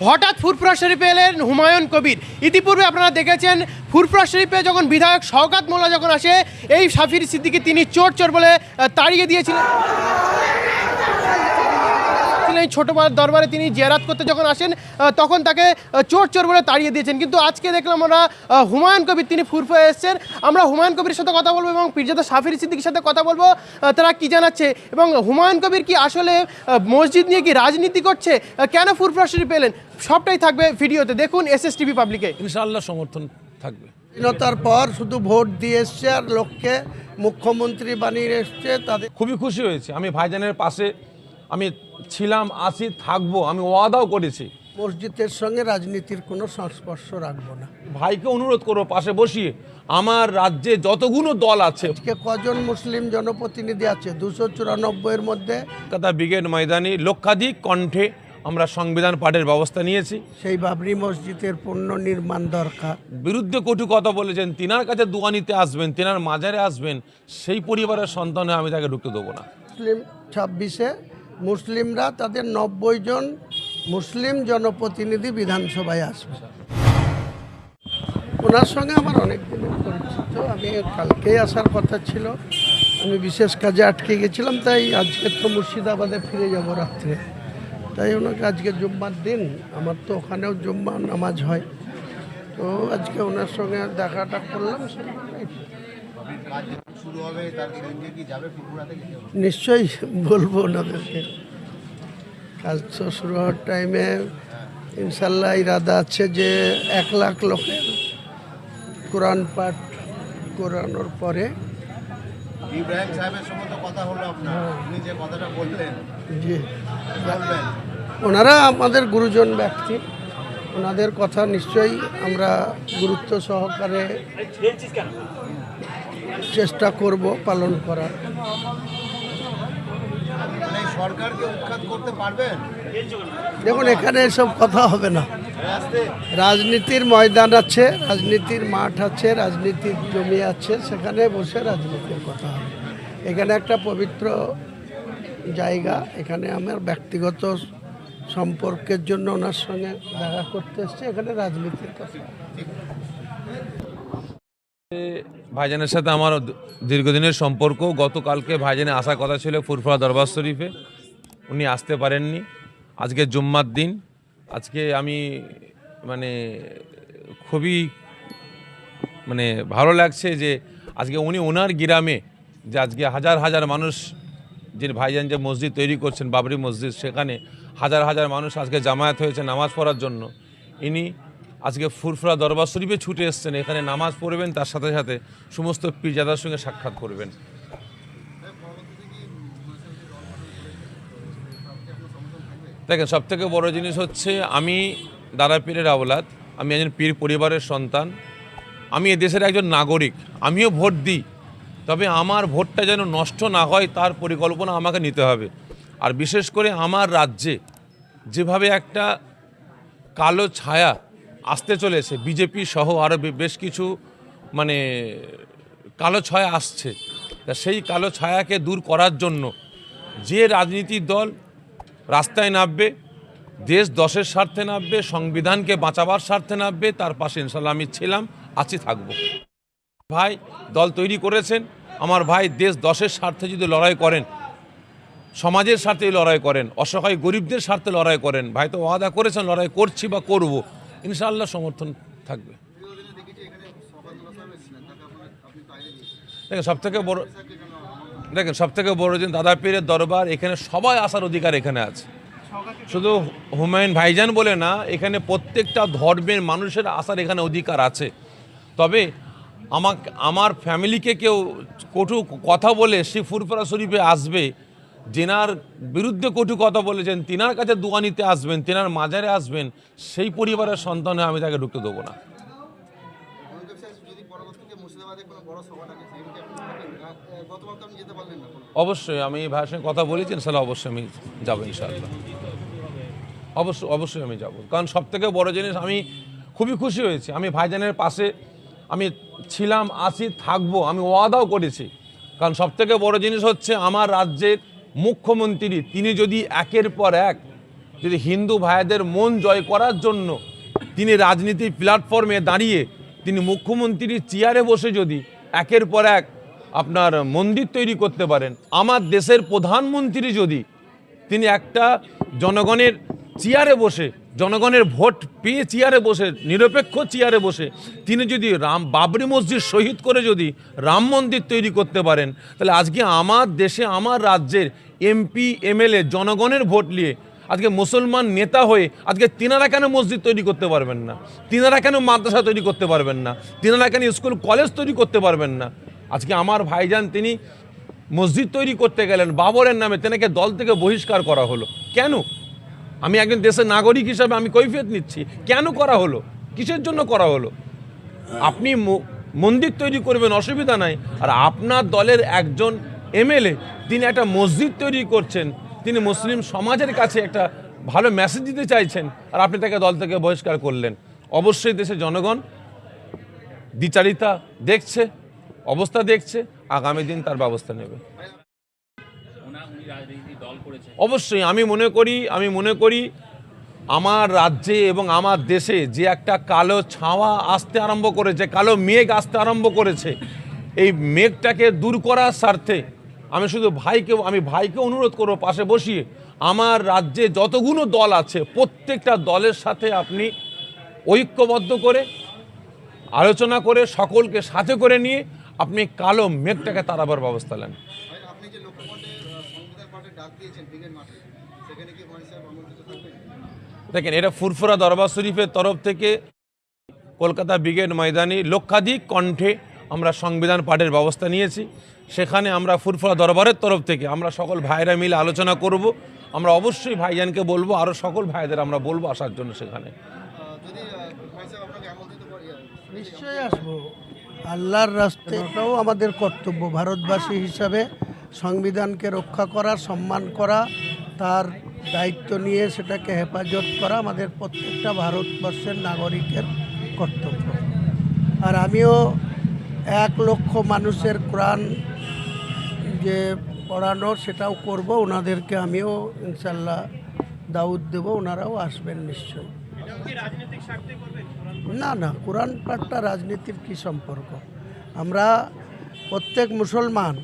হঠাৎ ফুরফুরা শরীফে এলেন হুমায়ুন কবির। ইতিপূর্বে আপনারা দেখেছেন ফুরফুরা শরীফে যখন বিধায়ক শওকত মোল্লা যখন আসে, এই সাফির সিদ্দিকী তিনি চোর চোর বলে তাড়িয়ে দিয়েছিলেন। এই ছোট দরবারে তিনি জিয়ারাত করতে যখন আসেন তখন তাকে চোর চোর বলে তাড়িয়ে দিয়েছেন। কিন্তু আজকে দেখলাম আমরা হুমায়ুন কবির তিনি ফুরফুরায় এসেছেন। আমরা হুমায়ুন কবির সাথে কথা বলবো এবং পীরজাদা সাফির সিদ্দিকীর সাথে কথা বলবো, তারা কি জানাচ্ছে এবং হুমায়ুন কবির কি আসলে মসজিদ নিয়ে কি রাজনীতি করছে, কেন ফুরফুরা শরীফ এলেন, সবটাই থাকবে ভিডিওতে। দেখুন SSTV পাবলিকে। ইনশাআল্লাহ সমর্থন থাকবে। স্বাধীনতার পর শুধু ভোট দিয়ে এসছে আর লোককে মুখ্যমন্ত্রী বানিয়ে এসছে, তাদের খুবই খুশি হয়েছে। আমি ভাইজানের পাশে আমি ছিলাম, আছি, থাকবো, আমি ওয়াদাও করেছি। মসজিদের সঙ্গে রাজনীতির কোনো সংস্পর্শ রাখবো না। ভাইকে অনুরোধ করবো পাশে বসিয়ে আমার রাজ্যে যতগুলো দল আছে, আজকে কজন মুসলিম জনপ্রতিনিধি আছে? 294-এর মধ্যে কলকাতা ব্রিগেড ময়দানে লক্ষাধিক কণ্ঠে আমরা সংবিধান পাঠের ব্যবস্থা নিয়েছি। সেই বাবরি মসজিদের পুনর্নির্মাণ দরকার। বিরুদ্ধে কটু কথা বলেছেন, তিনার কাছে দোয়া নিতে আসবেন, তিনার মাজারে আসবেন, সেই পরিবারের সন্তানে আমি তাকে ঢুকতে দেবো না। মুসলিম 26-এ মুসলিমরা তাদের 90 জন মুসলিম জনপ্রতিনিধি বিধানসভায় আসবে। ওনার সঙ্গে আমার অনেক দিনের পরিচিত। আমি কালকেই আসার কথা ছিল, আমি বিশেষ কাজে আটকে গেছিলাম, তাই আজকে তো মুর্শিদাবাদে ফিরে যাব রাত্রে। তাই ওনাকে আজকে জুম্মার দিন, আমার তো ওখানেও জুম্মা নামাজ হয়, তো আজকে ওনার সঙ্গে দেখাটা করলাম। নিশ্চয়ই বলবো ওনাদেরকে। কাজ তো শুরু হওয়ার টাইমে ইনশাল্লাহ ইরাদা আছে যে 1 লাখ লোকের কোরআন পাঠ করানোর পরে। ইব্রাহিম সাহেবের সঙ্গে তো কথা হলো আপনার, উনি যে কথাটা বললেন, জি বলবেন ওনারা আমাদের গুরুজন ব্যক্তি, ওনাদের কথা নিশ্চয়ই আমরা গুরুত্ব সহকারে চেষ্টা করব পালন করার। মানে সরকারকে উৎখাত করতে পারবেন? দেখুন, এখানে এসব কথা হবে না। রাজনীতির ময়দান আছে, রাজনীতির মাঠ আছে, রাজনীতির জমি আছে, সেখানে বসে রাজনীতির কথা হবে। এখানে একটা পবিত্র জায়গা, এখানে আমার ব্যক্তিগত সম্পর্কের জন্য ওনার সঙ্গে দেখা করতে এসছে, এখানে রাজনীতির কথা। ভাইজানের সাথে আমার দীর্ঘদিনের সম্পর্ক। গতকালকে ভাইজানে আসার কথা ছিল ফুরফুরা দরবার শরীফে, উনি আসতে পারেননি। আজকে জুম্মার দিন, আজকে আমি খুবই ভালো লাগছে যে আজকে উনি ওনার গ্রামে, যে আজকে হাজার হাজার মানুষ, যে ভাইজান যে মসজিদ তৈরি করছেন বাবরি মসজিদ, সেখানে হাজার হাজার মানুষ আজকে জামায়াত হয়েছে নামাজ পড়ার জন্য। ইনি আজকে ফুরফুরা দরবার শরীফে ছুটে এসছেন, এখানে নামাজ পড়বেন, তার সাথে সাথে সমস্ত পীরজাদার সঙ্গে সাক্ষাৎ করবেন। দেখেন, সবথেকে বড় জিনিস হচ্ছে আমি দাদা পীরের আওলাদ, আমি একজন পীর পরিবারের সন্তান, আমি এদেশের একজন নাগরিক, আমিও ভোট দিই, তবে আমার ভোটটা যেন নষ্ট না হয় তার পরিকল্পনা আমাকে নিতে হবে। আর বিশেষ করে আমার রাজ্যে যেভাবে একটা কালো ছায়া আসতে চলেছে, বিজেপি সহ আরও বেশ কিছু কালো ছায়া আসছে, তা সেই কালো ছায়াকে দূর করার জন্য যে রাজনীতির দল রাস্তায় নামবে, দেশ দশের স্বার্থে নামবে, সংবিধানকে বাঁচাবার স্বার্থে নামবে, তার পাশে ইনশাল্লাহ আমি ছিলাম, আছি, থাকবো। ভাই দল তৈরি করেছেন, আমার ভাই দেশ দশের স্বার্থে যদি লড়াই করেন, সমাজের স্বার্থে লড়াই করেন, অসহায় গরিবদের স্বার্থে লড়াই করেন, ভাই তো ওয়াদা করেছেন লড়াই করছি বা করব, ইনশাআল্লাহ সমর্থন থাকবে। দেখেন সবথেকে বড় দিন দাদা পীরের দরবার, এখানে সবাই আসার অধিকার এখানে আছে। শুধু হুমায়ুন ভাইজান বলে না, এখানে প্রত্যেকটা ধর্মের মানুষের আসার এখানে অধিকার আছে। তবে আমার ফ্যামিলিকে কেউ কটু কথা বলে সে ফুরফুরা শরীফে আসবে, যেনার বিরুদ্ধে কটু কথা বলেছেন, তিনার কাছে দোয়া নিতে আসবেন, তিনার মাজারে আসবেন, সেই পরিবারের সন্তানে আমি তাকে ঢুকতে দেবো না। অবশ্যই আমি ভাইয়ের সঙ্গে কথা বলেছি, ইনশাল্লাহ অবশ্যই আমি যাবো, ইনশাআল্লাহ অবশ্যই আমি যাব। কারণ সবথেকে বড় জিনিস, আমি খুবই খুশি হয়েছি। আমি ভাইজানের পাশে আমি ছিলাম, আছি, থাকবো, আমি ওয়াদাও করেছি। কারণ সবথেকে বড় জিনিস হচ্ছে আমার রাজ্যের মুখ্যমন্ত্রী, তিনি যদি একের পর এক যদি হিন্দু ভাইদের মন জয় করার জন্য তিনি রাজনীতির প্ল্যাটফর্মে দাঁড়িয়ে তিনি মুখ্যমন্ত্রীর চেয়ারে বসে যদি একের পর এক আপনার মন্দির তৈরি করতে পারেন, আমার দেশের প্রধানমন্ত্রী যদি তিনি একটা জনগণের চেয়ারে বসে, জনগণের ভোট পেয়ে চেয়ারে বসে, নিরপেক্ষ চেয়ারে বসে তিনি যদি বাবরি মসজিদ শহীদ করে যদি রাম মন্দির তৈরি করতে পারেন, তাহলে আজকে আমার দেশে আমার রাজ্যের এমপি এমএলএ জনগণের ভোট নিয়ে আজকে মুসলমান নেতা হয়ে আজকে তিনারা কেন মসজিদ তৈরি করতে পারবেন না, তিনারা কেন মাদ্রাসা তৈরি করতে পারবেন না, তিনারা কেন স্কুল কলেজ তৈরি করতে পারবেন না? আজকে আমার ভাইজান তিনি মসজিদ তৈরি করতে গেলেন, বাবরের নামে তেনাকে দল থেকে বহিষ্কার করা হলো কেন? আমি একজন দেশের নাগরিক হিসাবে আমি কৈফিয়ত নিচ্ছি, কেন করা হলো, কিসের জন্য করা হলো? আপনি মন্দির তৈরি করবেন, অসুবিধা নাই, আর আপনার দলের একজন এমএলএ তিনি একটা মসজিদ তৈরি করছেন, তিনি মুসলিম সমাজের কাছে একটা ভালো মেসেজ দিতে চাইছেন, আর আপনি তাকে দল থেকে বহিষ্কার করলেন। অবশ্যই দেশের জনগণ দ্বিচারিতা দেখছে, অবস্থা দেখছে, আগামী দিন তার ব্যবস্থা নেবে। অবশ্যই আমি মনে করি আমার রাজ্যে এবং আমার দেশে যে একটা কালো ছাওয়া আসতে আরম্ভ করেছে, কালো মেঘ আসতে আরম্ভ করেছে, এই মেঘটাকে দূর করার স্বার্থে আমি শুধু ভাইকে অনুরোধ করব পাশে বসিয়ে আমার রাজ্যে যতগুলো দল আছে প্রত্যেকটা দলের সাথে আপনি ঐক্যবদ্ধ করে আলোচনা করে সকলকে সাথে করে নিয়ে আপনি কালো মেঘটাকে তাড়াবার ব্যবস্থা নেন। আপনি যে লক্ষ্যপটে সংবিধান পাঠে ডাক দিয়েছেন ব্রিগেড মাঠে, সেখানে কি মহান সাহেব আমন্ত্রিত থাকবেন? দেখেন, এটা ফুরফুরা দরবার শরীফের তরফ থেকে কলকাতা ব্রিগেড ময়দানে লক্ষাধিক কণ্ঠে আমরা সংবিধান পাঠের ব্যবস্থা নিয়েছি। সেখানে আমরা ফুরফুরা দরবারের তরফ থেকে আমরা সকল ভাইরা মিলে আলোচনা করব। আমরা অবশ্যই ভাইজানকে বলবো, আরও সকল ভাইদের আমরা বলবো আসার জন্য সেখানে। যদি মহান সাহেব আপনাকে আমন্ত্রিত করে, নিশ্চয়ই আসবো। আল্লাহর রাস্তাটাও আমাদের কর্তব্য, ভারতবাসী হিসাবে সংবিধানকে রক্ষা করা, সম্মান করা, তার দায়িত্ব নিয়ে সেটাকে হেফাজত করা আমাদের প্রত্যেকটা ভারতবর্ষের নাগরিকের কর্তব্য। আর আমিও 1 লক্ষ মানুষের কোরআন যে পড়ানো সেটাও করব, ওনাদেরকে আমিও ইনশাল্লাহ দাউদ দেব, ওনারাও আসবেন নিশ্চয়ই। না না, কোরআন পাঠটা রাজনীতির কি সম্পর্ক? আমরা প্রত্যেক মুসলমান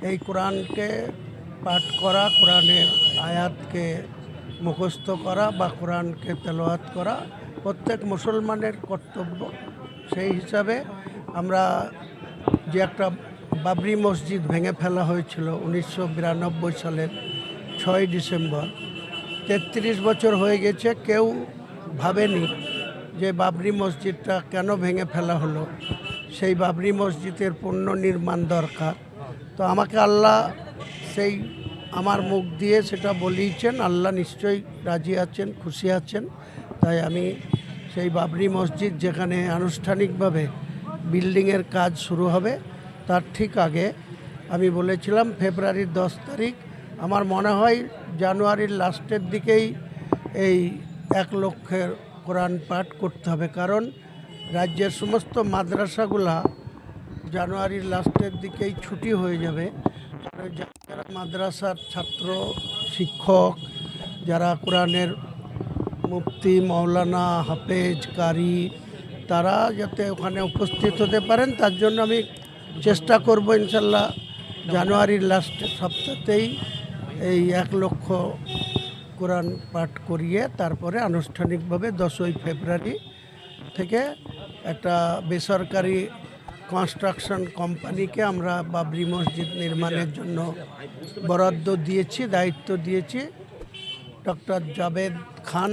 এই কোরআনকে পাঠ করা, কোরআনের আয়াতকে মুখস্থ করা বা কোরআনকে তেলাওয়াত করা প্রত্যেক মুসলমানের কর্তব্য। সেই হিসাবে আমরা যে একটা বাবরি মসজিদ ভেঙে ফেলা হয়েছিল 1992 সালের 6 ডিসেম্বর, 33 বছর হয়ে গেছে, কেউ ভাবেনি যে বাবরি মসজিদটা কেন ভেঙে ফেলা হলো, সেই বাবরি মসজিদের পুনর্নির্মাণ দরকার। তো আমাকে আল্লাহ সেই আমার মুখ দিয়ে সেটা বলিয়েছেন, আল্লাহ নিশ্চয়ই রাজি আছেন, খুশি আছেন। তাই আমি সেই বাবরি মসজিদ যেখানে আনুষ্ঠানিকভাবে বিল্ডিংয়ের কাজ শুরু হবে তার ঠিক আগে আমি বলেছিলাম ফেব্রুয়ারির 10 তারিখ, আমার মনে হয় জানুয়ারির লাস্টের দিকেই এই 1 লক্ষের কোরআন পাঠ করতে হবে, কারণ রাজ্যের সমস্ত মাদ্রাসাগুলা জানুয়ারির লাস্টের দিকেই ছুটি হয়ে যাবে। যারা মাদ্রাসার ছাত্র, শিক্ষক, যারা কোরআনের মুফতি, মৌলানা, হাফেজ, কারি, তারা যাতে ওখানে উপস্থিত হতে পারেন তার জন্য আমি চেষ্টা করব ইনশাল্লাহ জানুয়ারির লাস্ট সপ্তাহতেই এই 1 লক্ষ কোরআন পাঠ করিয়ে তারপরে আনুষ্ঠানিকভাবে 10ই ফেব্রুয়ারি থেকে একটা বেসরকারি কনস্ট্রাকশন কোম্পানিকে আমরা বাবরি মসজিদ নির্মাণের জন্য বরাদ্দ দিয়েছি, দায়িত্ব দিয়েছি। ডক্টর জাভেদ খান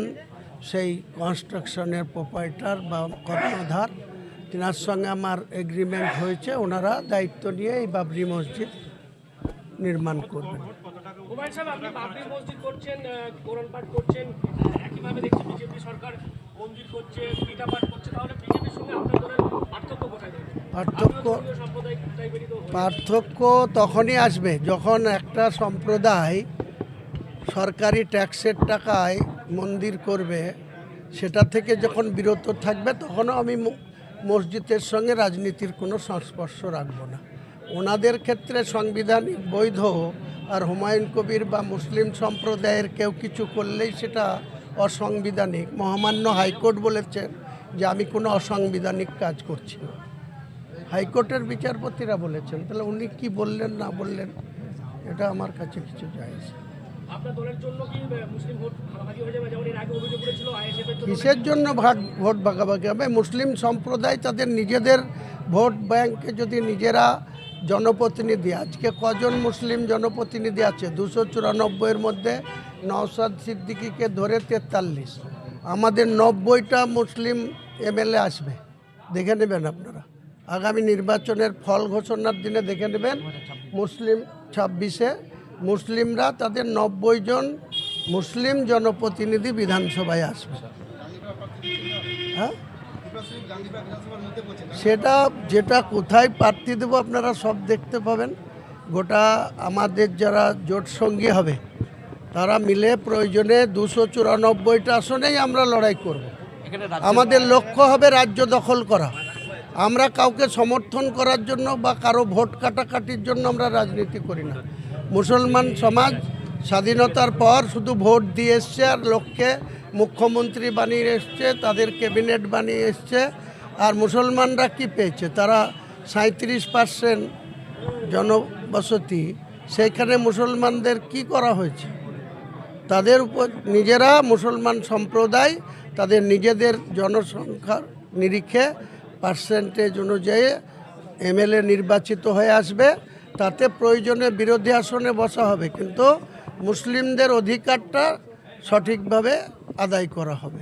সেই কনস্ট্রাকশনের প্রোপাইটার বা কর্ণধার, তিনার সঙ্গে আমার এগ্রিমেন্ট হয়েছে, ওনারা দায়িত্ব নিয়ে এই বাবরি মসজিদ নির্মাণ করবেন। হুমায়ুন সাহেব, আপনি বাবরি মসজিদ করছেন, কোরআন পাঠ করছেন, একইভাবে দেখছি বিজেপি সরকার মন্দির করছে, গীতা পাঠ করছে, তাহলে বিজেপির সঙ্গে আপনার দলের পার্থক্য কোথায়? পার্থক্য তখনই আসবে যখন একটা সম্প্রদায় সরকারি ট্যাক্সের টাকায় মন্দির করবে, সেটা থেকে যখন বিরত থাকবে তখনও আমি মসজিদের সঙ্গে রাজনীতির কোনো সংস্পর্শ রাখব না। ওনাদের ক্ষেত্রে সাংবিধানিক বৈধ আর হুমায়ুন কবির বা মুসলিম সম্প্রদায়ের কেউ কিছু করলেই সেটা অসাংবিধানিক। মহামান্য হাইকোর্ট বলেছেন যে আমি কোনো অসাংবিধানিক কাজ করছি না, হাইকোর্টের বিচারপতিরা বলেছেন। তাহলে উনি কি বললেন না বললেন এটা আমার কাছে কিছু যায় না। আপনার দলের জন্য কি মুসলিম ভোট ভাগাভাগি হয়ে যাবে, যেমন এর আগে অভিযোগ করেছিল আইএসএফ এর জন্য? কিসের জন্য ভোট ভাগাভাগি হবে? মুসলিম সম্প্রদায় তাদের নিজেদের ভোট ব্যাংকে যদি নিজেরা জনপ্রতিনিধি, আজকে কজন মুসলিম জনপ্রতিনিধি আছে? 294-এর মধ্যে নওশাদ সিদ্দিকীকে ধরে 43, আমাদের 90টা মুসলিম এমএলএ আসবে। দেখে নেবেন আপনারা, আগামী নির্বাচনের ফল ঘোষণার দিনে দেখে নেবেন। মুসলিম 26-এ মুসলিমরা তাদের 90 জন মুসলিম জনপ্রতিনিধি বিধানসভায় আসবে। হ্যাঁ, সেটা যেটা কোথায় প্রার্থী দেবো আপনারা সব দেখতে পাবেন। গোটা আমাদের যারা জোট সঙ্গী হবে তারা মিলে প্রয়োজনে 294টা আসনেই আমরা লড়াই করব। আমাদের লক্ষ্য হবে রাজ্য দখল করা। আমরা কাউকে সমর্থন করার জন্য বা কারো ভোট কাটাকাটির জন্য আমরা রাজনীতি করি না। মুসলমান সমাজ স্বাধীনতার পর শুধু ভোট দিয়ে এসছে, আর লোককে মুখ্যমন্ত্রী বানিয়ে এসছে, তাদের ক্যাবিনেট বানিয়ে এসছে। আর মুসলমানরা কি পেয়েছে? তারা 37% জনবসতি, সেইখানে মুসলমানদের কি করা হয়েছে? তাদের উপর নিজেরা মুসলমান সম্প্রদায় তাদের নিজেদের জনসংখ্যার নিরিখে পার্সেন্টেজ অনুযায়ী এমএলএ নির্বাচিত হয়ে আসবে। তাতে প্রয়োজনে বিরোধী আসনে বসা হবে, কিন্তু মুসলিমদের অধিকারটা সঠিকভাবে আদায় করা হবে।